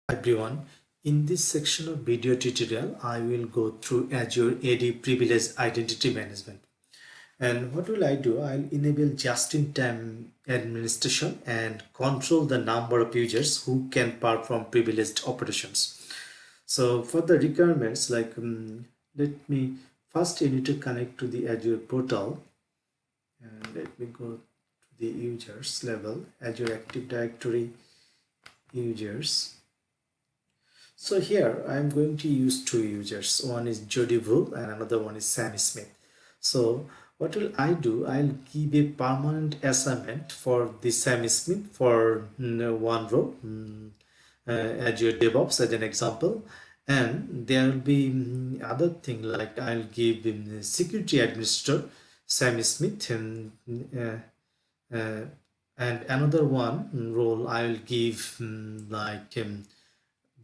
Everyone, in this section of video tutorial I will go through Azure AD Privileged Identity Management. And what will I do? I'll enable just-in-time administration and control the number of users who can perform privileged operations. So for the requirements, let me first, you need to connect to the Azure portal, and let me go to the users level, Azure Active Directory users. So here I'm going to use two users. One is Jody Wool and another one is Sam Smith. So what will I do? I'll give a permanent assignment for the Sam Smith for one row, Azure DevOps as an example. And there will be other thing, like I'll give him security administrator Sam Smith, and another one role I'll give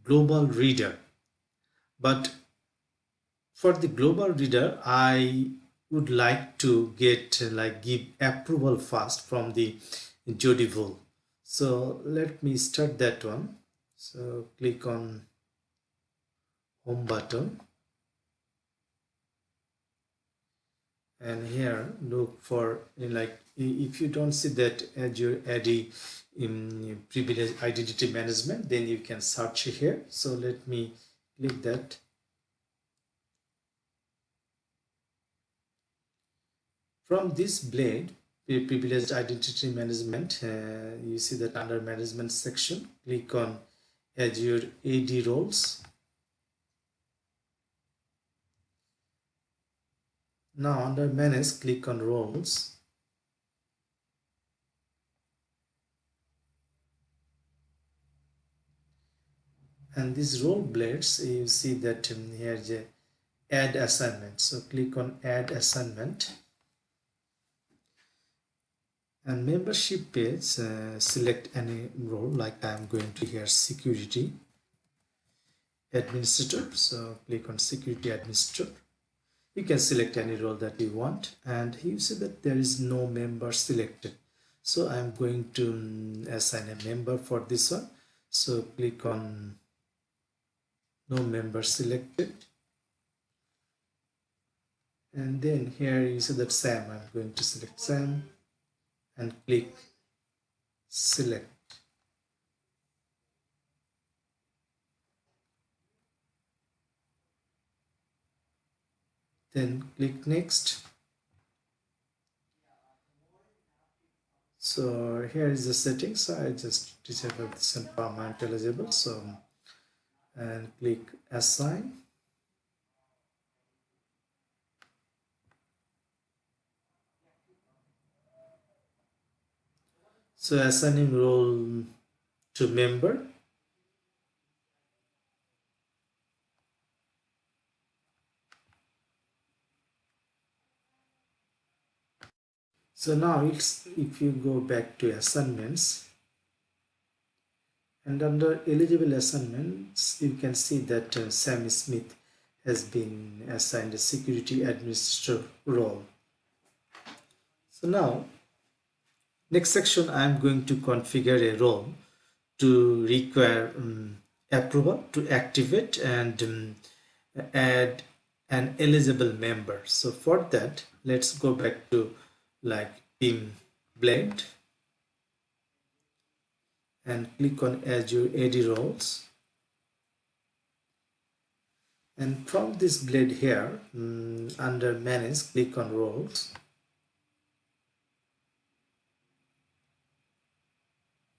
global reader. But for the global reader I would like to get give approval first from the Jody Wool. So let me start that one. So click on home button, and here look for if you don't see that Azure AD in privileged identity management, then you can search here. So let me click that. From this blade, privileged identity management, you see that under management section, click on Azure AD roles. Now under manage, click on roles. And these role blades, you see that here is a add assignment. So click on add assignment. And membership page, select any role, like I'm going to here security administrator. So click on security administrator. You can select any role that you want, and you see that there is no member selected. So I'm going to assign a member for this one. So click on no member selected, and then here you see that Sam. I'm going to select Sam and click select. Then click next. So here is the settings. So I just disable this and permanent eligible. So and click assign. So assigning role to member. So now if you go back to assignments, and under eligible assignments, you can see that Sam Smith has been assigned a security administrator role. So now, next section, I am going to configure a role to require approval to activate and add an eligible member. So for that, let's go back to PIM blend and click on Azure AD roles, and from this blade here under manage, click on roles.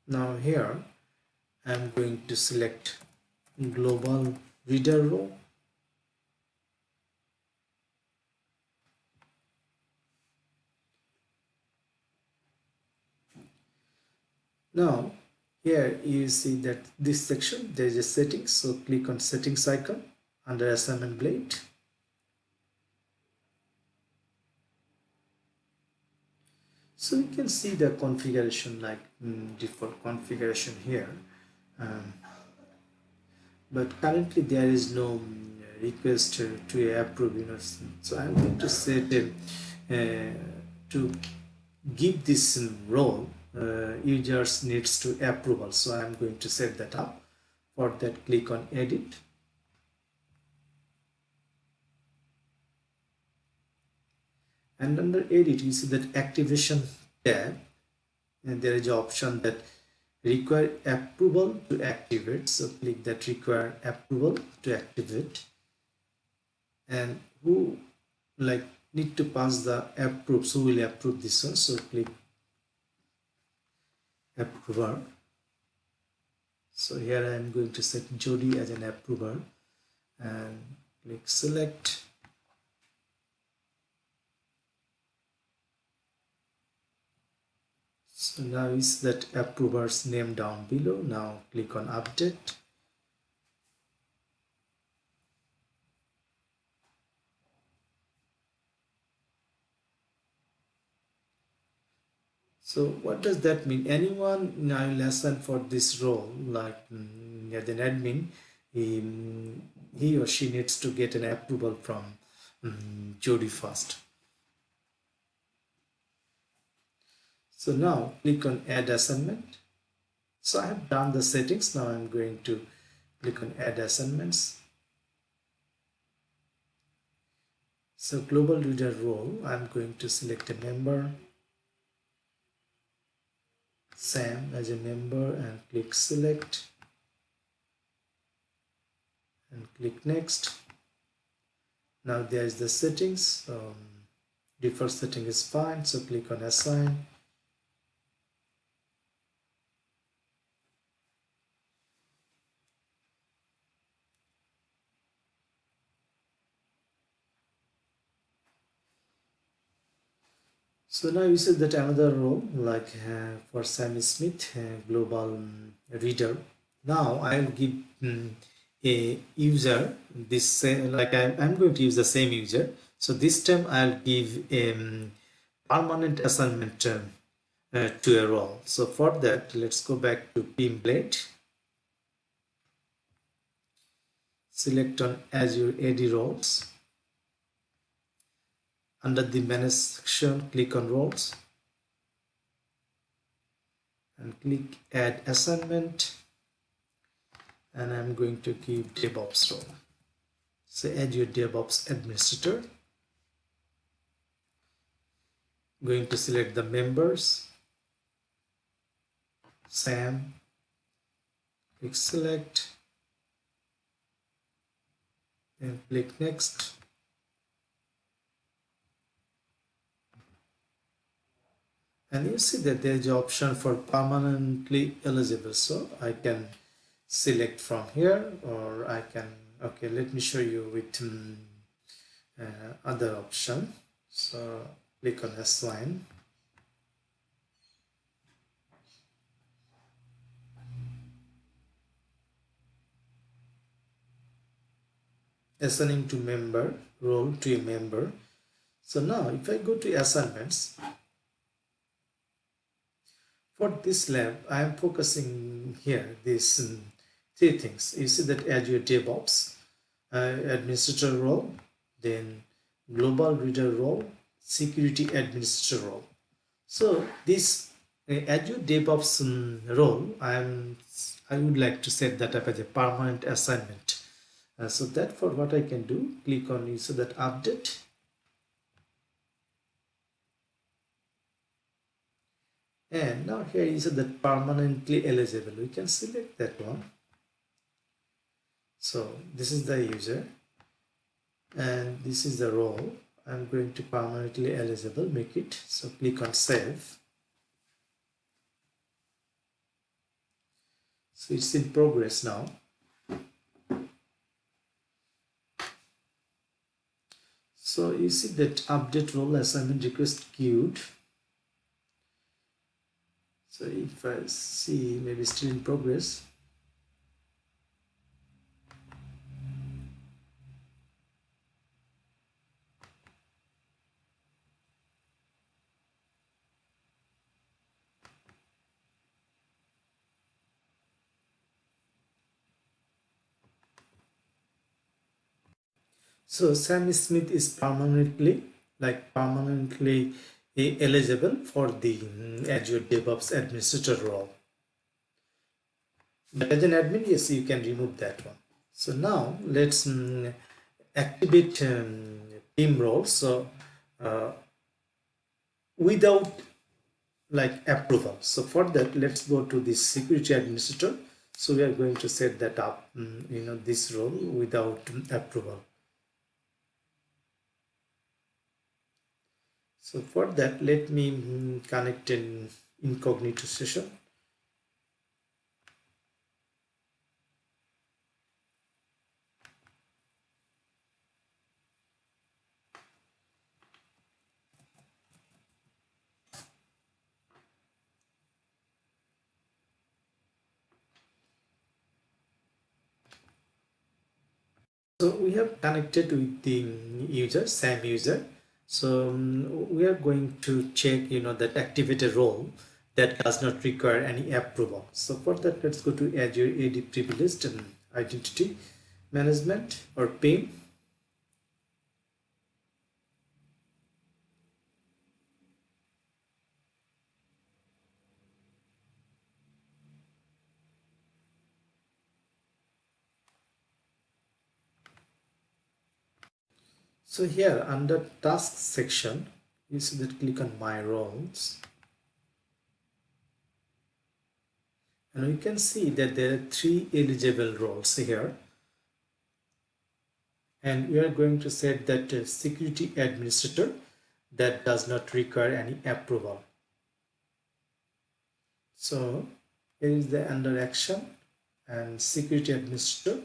Now here I'm going to select global reader role. Now here you see that this section there is a settings, so click on settings icon under assignment blade. So you can see the configuration default configuration here, but currently there is no request to approve, so I'm going to set to give this role users needs to approval. So I'm going to set that up. For that, click on edit, and under edit you see that activation tab, and there is an option that require approval to activate. So click that require approval to activate, and who like need to pass the approve, so will approve this one. So click approver. So here I am going to set Jody as an approver and click select. So now is that approver's name down below. Now click on update. So what does that mean? Anyone in our lesson for this role, like as an admin, he or she needs to get an approval from Jody first. So now click on add assignment. So I have done the settings. Now I'm going to click on add assignments. So global reader role, I'm going to select a member, Sam as a member, and click select and click next. Now there's the settings. Default setting is fine, so click on assign. So now you see that another role, like for Sam Smith, global reader. Now I'll give a user this like I'm going to use the same user. So this time I'll give a permanent assignment to a role. So for that, let's go back to PIM blade. Select on Azure AD roles. Under the manage section, click on roles and click add assignment, and I'm going to give DevOps role. So add your DevOps administrator. Going to select the members, Sam, click select, and click next. And you see that there is an option for permanently eligible, so I can select from here, or I can, okay, let me show you with other option. So click on assign, assigning to member, role to a member. So now if I go to assignments, for this lab, I am focusing here these three things. You see that Azure DevOps, administrator role, then global reader role, security administrator role. So this Azure DevOps role, I would like to set that up as a permanent assignment. So that for what I can do, click on you, so that update. And now here is that permanently eligible. We can select that one. So this is the user and this is the role. I'm going to permanently eligible, make it. So click on save. So it's in progress now. So you see that update role assignment request queued. So if I see, maybe still in progress. So Sam Smith is permanently eligible for the Azure DevOps administrator role. But as an admin, yes, you can remove that one. So now let's activate PIM roles. So without like approval. So for that, let's go to the security administrator. So we are going to set that up, this role without approval. So for that, let me connect an incognito session. So we have connected with the user, SAM user. So we are going to check, that activate a role that does not require any approval. So for that, let's go to Azure AD Privileged and Identity Management, or PIM. So here under task section, you see that click on my roles, and we can see that there are 3 eligible roles here, and we are going to set that security administrator that does not require any approval. So here is the under action and security administrator.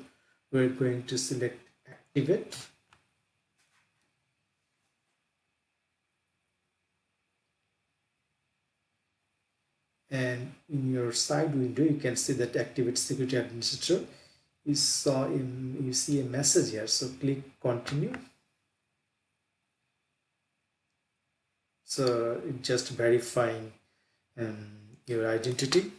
We're going to select activate, and in your side window you can see that activate security administrator. You see a message here, so click continue. So it just verifying your identity.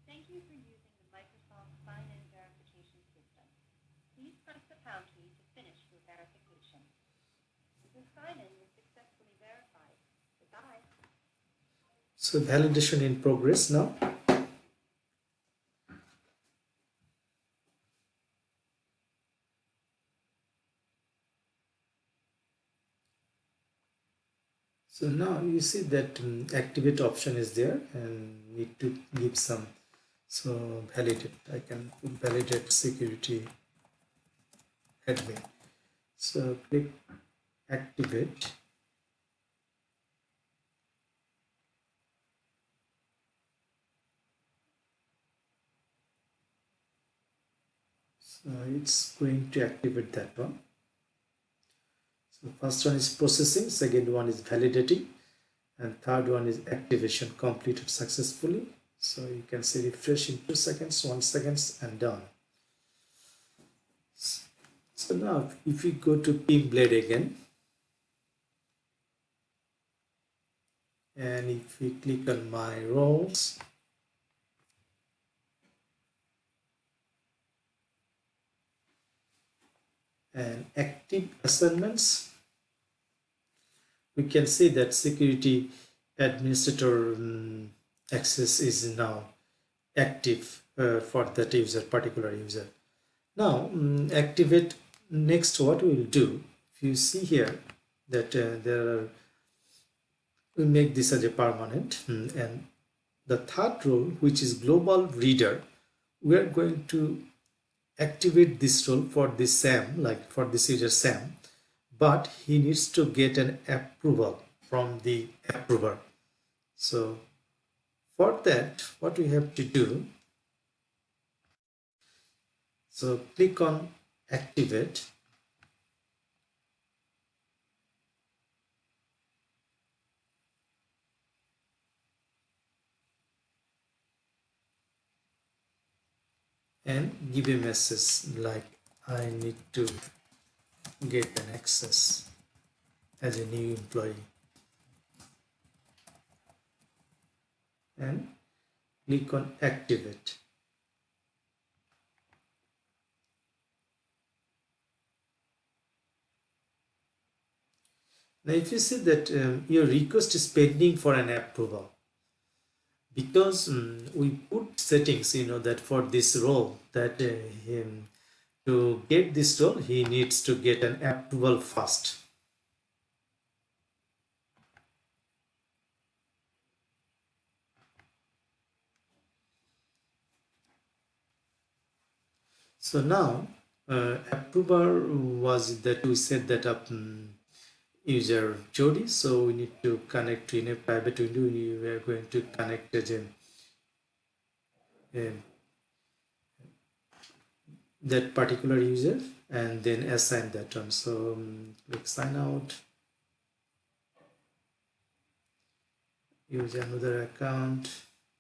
Thank you for using the Microsoft Sign-In Verification System. Please press the pound key to finish your verification. Your sign-in is successfully verified. Goodbye. So validation in progress now. So now you see that activate option is there, and need to give some. So validate, I can put validate security admin. So click activate. So it's going to activate that one. So first one is processing, second one is validating, and third one is activation completed successfully. So you can see refresh in 2 seconds, 1 seconds, and done. So now if we go to PIM blade again, and if we click on my roles, and active assignments, we can see that security administrator access is now active for that user, particular user. Now activate. Next, what we will do, if you see here that we make this as a permanent, and the third role, which is global reader, we are going to activate this role for this SAM, like for this user SAM, but he needs to get an approval from the approver. So for that, what we have to do, so click on activate, and give a message like I need to get an access as a new employee, and click on activate. Now if you see that your request is pending for an approval, because we put settings, that for this role, that him to get this role he needs to get an approval first. So now approval was that we set that up user Jody, so we need to connect in a private window. We are going to connect that particular user and then assign that one. So click sign out, use another account,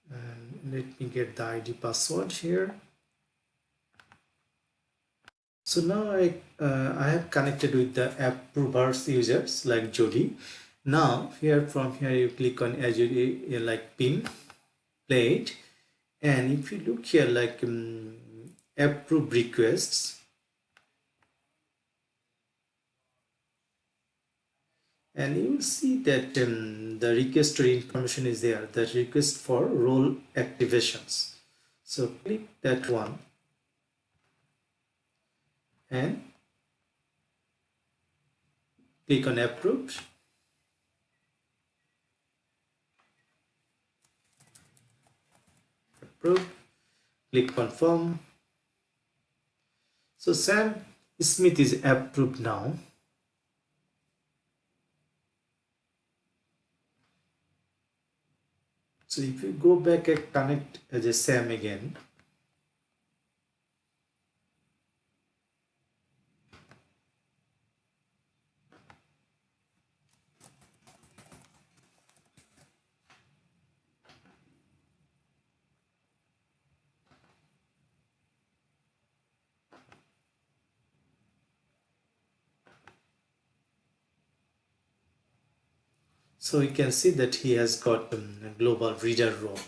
and let me get the ID password here. So now I have connected with the approvers users like Jody. Now from here you click on Azure like PIM, play it, and if you look here like approve requests, and you will see that the request information is there, the request for role activations. So click that one and click on approved. Approved. Click confirm. So Sam Smith is approved now. So if you go back and connect as a Sam again, so you can see that he has got a global reader role.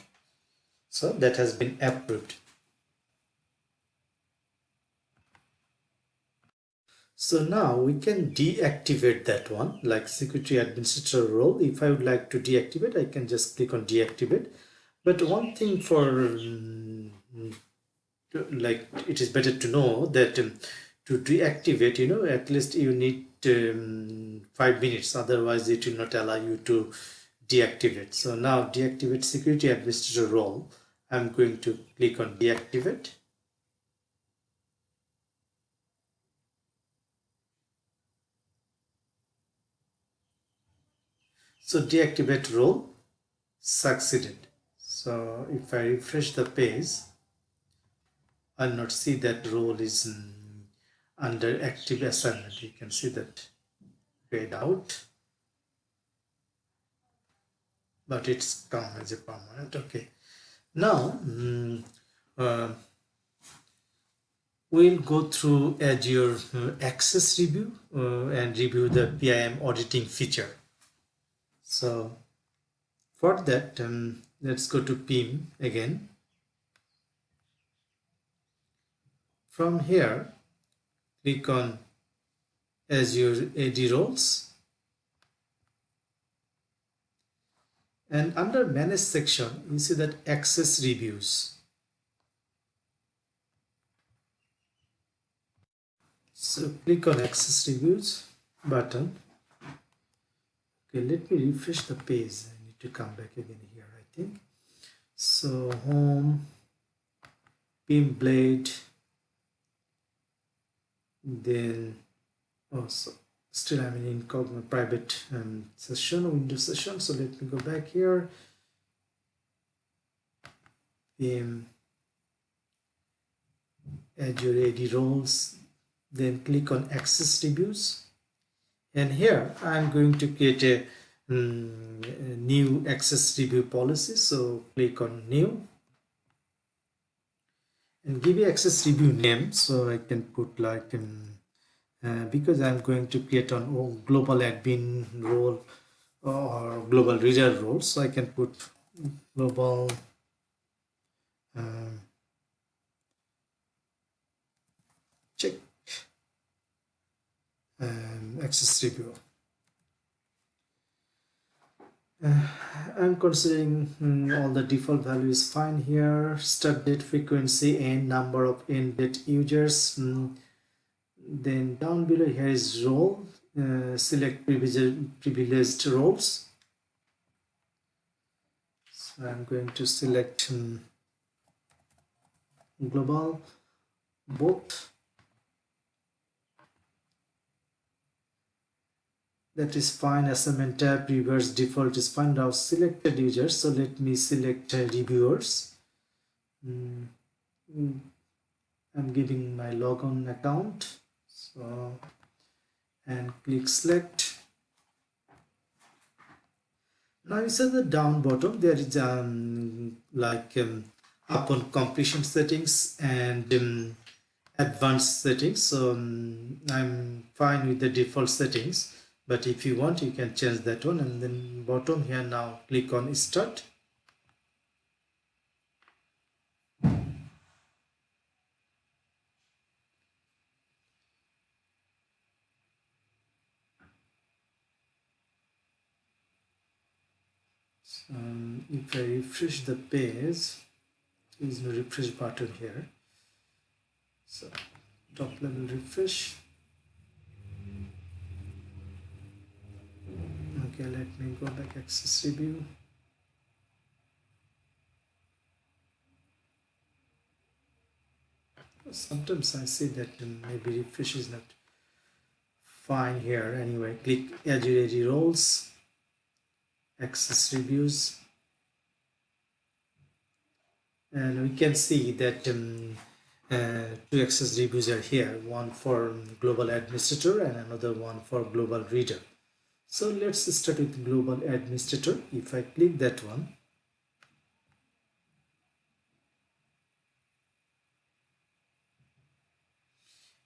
So that has been approved. So now we can deactivate that one, like security administrator role. If I would like to deactivate, I can just click on deactivate. But one thing for like it is better to know that to deactivate, at least you need 5 minutes, otherwise it will not allow you to deactivate. So now deactivate security administrator role. I'm going to click on deactivate. So deactivate role succeeded. So if I refresh the page, I'll not see that role is under active assignment. You can see that grayed out, but it's come as a permanent. Okay. Now uh, we'll go through Azure access review and review the PIM auditing feature. So for that, let's go to PIM again. From here, click on Azure AD roles, and under manage section, you see that access reviews. So click on access reviews button. Okay, let me refresh the page. I need to come back again here, I think. So home, PIM blade, then also still I'm in incognito private session, Windows session. So let me go back here. PIM Azure AD roles, then click on access reviews, and here I'm going to create a new access review policy. So click on new and give you access review name. So I can put like because I'm going to create an global admin role or global reader role, so I can put global check access review. I'm considering all the default value is fine here. Start date, frequency, and number of end date users. Then down below here is role. Select privileged roles. So I'm going to select global both. That is fine. Assignment tab, reverse default is fine. Now selected users. So let me select reviewers. Mm, mm, I'm giving my logon account. So and click select. Now you see the down bottom there is upon completion settings and advanced settings. So I'm fine with the default settings, but if you want you can change that one. And then bottom here, now click on start. If I refresh the page, there is no refresh button here. So top level refresh. Okay, let me go back access review. Sometimes I see that maybe refresh is not fine here. Anyway, click Azure AD roles, access reviews, and we can see that two access reviews are here, one for global administrator and another one for global reader. So let's start with global administrator. If I click that one,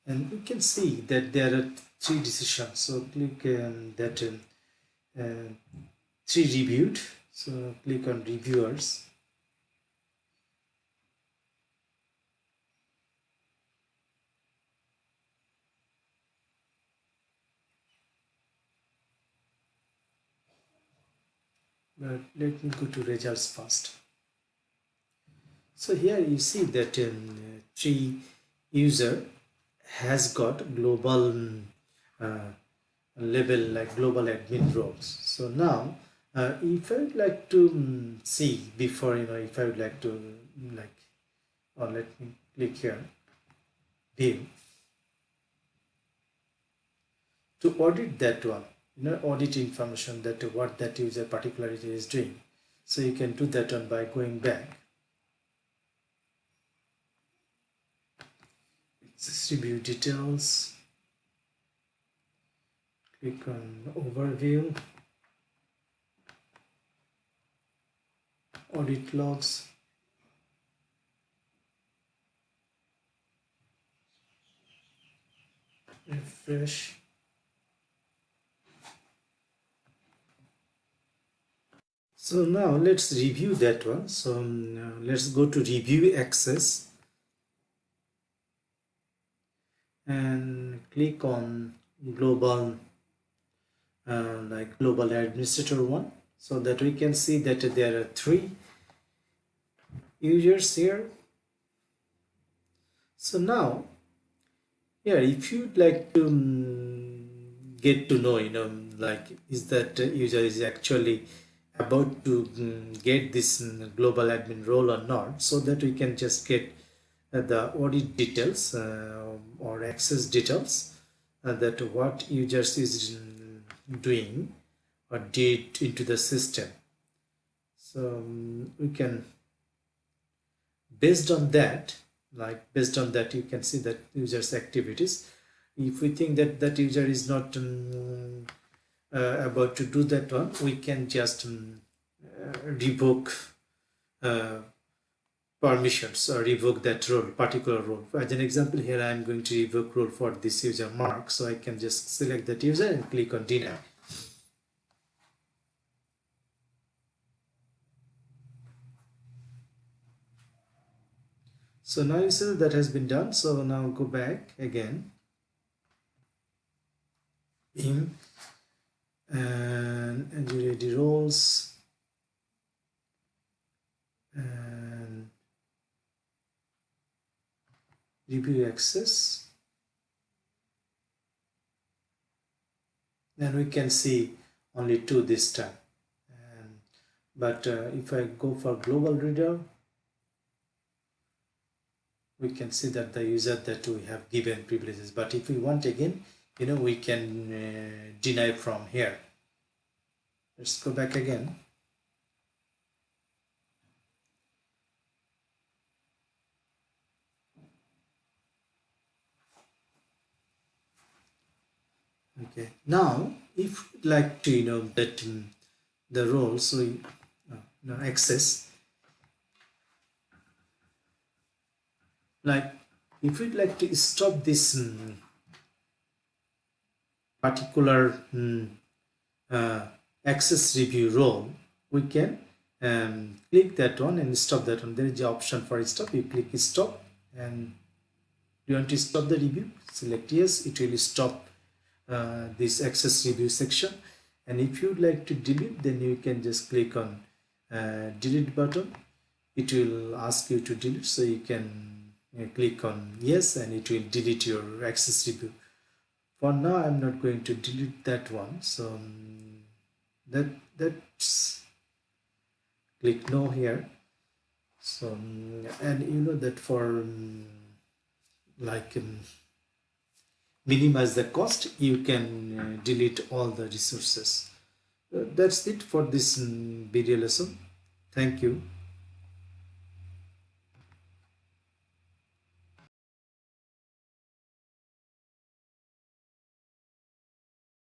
and we can see that there are three decisions. So click three reviewed. So click on reviewers. But let me go to results first. So here you see that tree user has got global level, like global admin roles. So now if I would like to see before, if I would like to or let me click here, view, to audit that one, audit information that what that user particularly is doing. So you can do that one by going back. Review details, click on overview, audit logs, refresh. So now let's review that one. So let's go to review access and click on global global administrator one, so that we can see that there are three users here. So now here, if you'd like to get to know, is that user is actually about to get this global admin role or not, so that we can just get the audit details or access details, that what users is doing or did into the system. So we can, based on that you can see that users activities. If we think that that user is not about to do that one, we can just revoke permissions or revoke that role, particular role. As an example, here I am going to revoke role for this user Mark, so I can just select that user and click on deny. So now you see that has been done. So now go back again, PIM, and Azure AD roles and review access, and we can see only 2 this time. And but if I go for global reader, we can see that the user that we have given privileges, but if we want again, we can deny from here. Let's go back again. Okay, now if you'd like to that the roles we access, like if we'd like to stop this particular access review role, we can click that one and stop that one. There is the option for stop. You click stop, and you want to stop the review, select yes, it will stop this access review section. And if you'd like to delete, then you can just click on delete button. It will ask you to delete, so you can click on yes, and it will delete your access review. For now I'm not going to delete that one, so that's click no here. So and that for like minimize the cost, you can delete all the resources. That's it for this video lesson. Thank you.